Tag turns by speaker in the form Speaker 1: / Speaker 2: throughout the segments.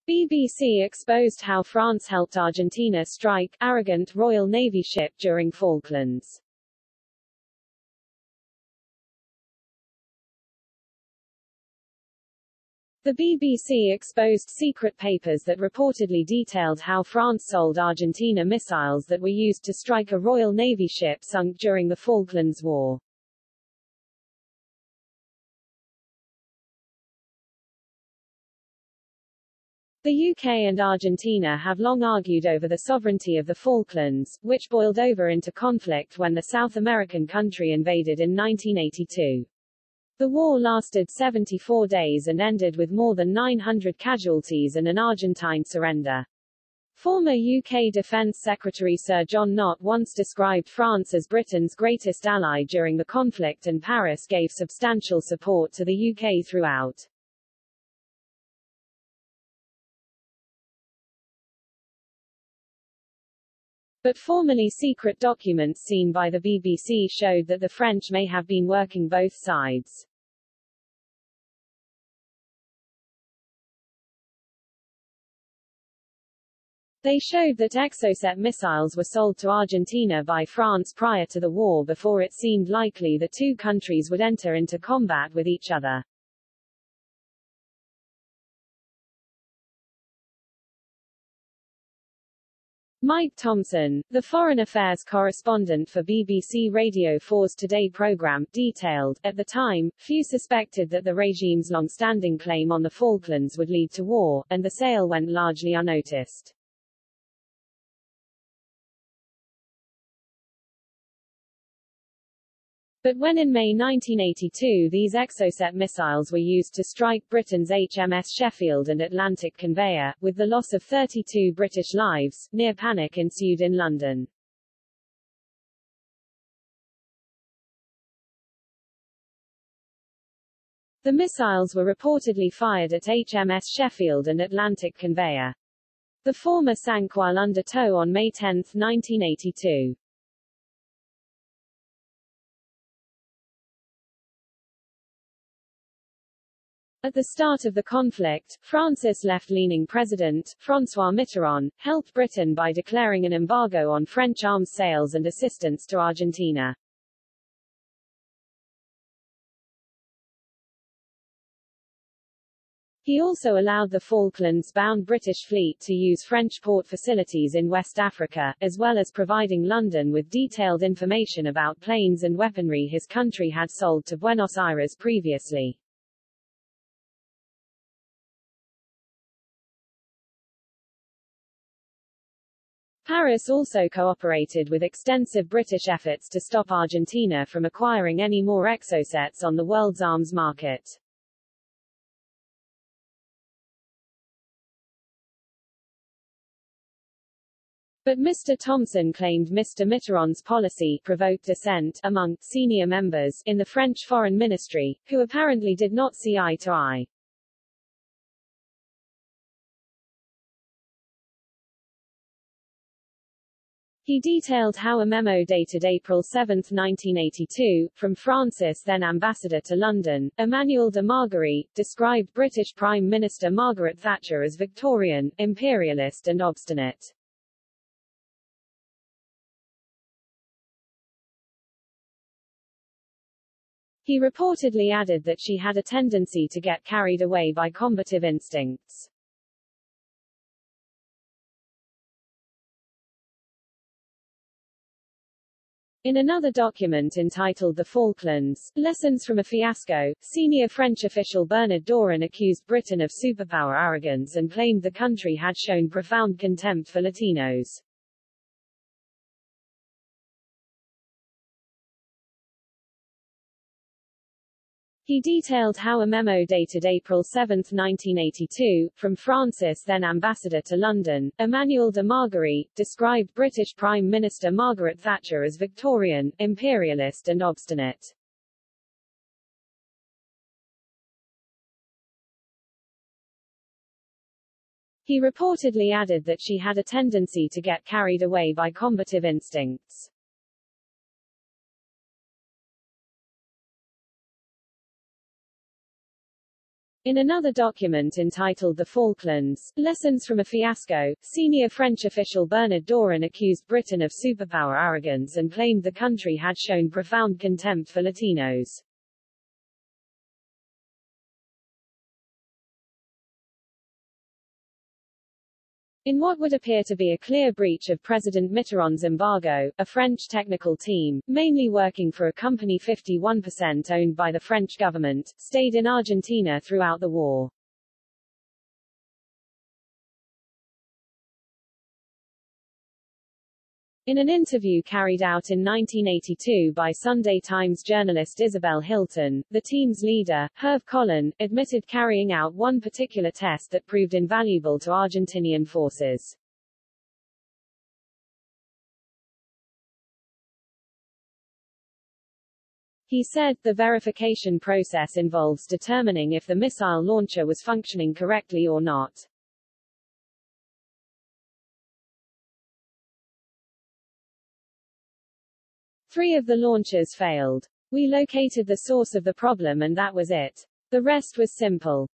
Speaker 1: BBC exposed how France helped Argentina strike arrogant Royal Navy ship during Falklands. The BBC exposed secret papers that reportedly detailed how France sold Argentina missiles that were used to strike a Royal Navy ship sunk during the Falklands War. The UK and Argentina have long argued over the sovereignty of the Falklands, which boiled over into conflict when the South American country invaded in 1982. The war lasted 74 days and ended with more than 900 casualties and an Argentine surrender. Former UK Defence Secretary Sir John Knott once described France as Britain's greatest ally during the conflict, and Paris gave substantial support to the UK throughout. But formerly secret documents seen by the BBC showed that the French may have been working both sides. They showed that Exocet missiles were sold to Argentina by France prior to the war, before it seemed likely the two countries would enter into combat with each other. Mike Thompson, the foreign affairs correspondent for BBC Radio 4's Today programme, detailed, at the time, few suspected that the regime's long-standing claim on the Falklands would lead to war, and the sale went largely unnoticed. But when in May 1982 these Exocet missiles were used to strike Britain's HMS Sheffield and Atlantic Conveyor, with the loss of 32 British lives, near panic ensued in London. The missiles were reportedly fired at HMS Sheffield and Atlantic Conveyor. The former sank while under tow on May 10, 1982. At the start of the conflict, France's left-leaning president, François Mitterrand, helped Britain by declaring an embargo on French arms sales and assistance to Argentina. He also allowed the Falklands-bound British fleet to use French port facilities in West Africa, as well as providing London with detailed information about planes and weaponry his country had sold to Buenos Aires previously. Paris also cooperated with extensive British efforts to stop Argentina from acquiring any more Exocets on the world's arms market. But Mr. Thompson claimed Mr. Mitterrand's policy provoked dissent among senior members in the French Foreign Ministry, who apparently did not see eye to eye. He detailed how a memo dated April 7, 1982, from France's then ambassador to London, Emmanuel de Margerie, described British Prime Minister Margaret Thatcher as Victorian, imperialist and obstinate. He reportedly added that she had a tendency to get carried away by combative instincts. In another document entitled The Falklands, Lessons from a Fiasco, senior French official Bernard Dorin accused Britain of superpower arrogance and claimed the country had shown profound contempt for Latinos. He detailed how a memo dated April 7, 1982, from France's then ambassador to London, Emmanuel de Margerie, described British Prime Minister Margaret Thatcher as Victorian, imperialist and obstinate. He reportedly added that she had a tendency to get carried away by combative instincts. In another document entitled The Falklands, Lessons from a Fiasco, senior French official Bernard Dorin accused Britain of superpower arrogance and claimed the country had shown profound contempt for Latinos. In what would appear to be a clear breach of President Mitterrand's embargo, a French technical team, mainly working for a company 51% owned by the French government, stayed in Argentina throughout the war. In an interview carried out in 1982 by Sunday Times journalist Isabel Hilton, the team's leader, Hervé Collin, admitted carrying out one particular test that proved invaluable to Argentinian forces. He said, the verification process involves determining if the missile launcher was functioning correctly or not. Three of the launchers failed. We located the source of the problem and that was it. The rest was simple.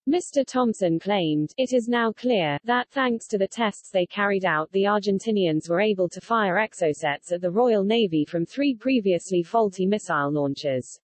Speaker 1: Mr. Thompson claimed, it is now clear, that thanks to the tests they carried out the Argentinians were able to fire exocets at the Royal Navy from 3 previously faulty missile launchers.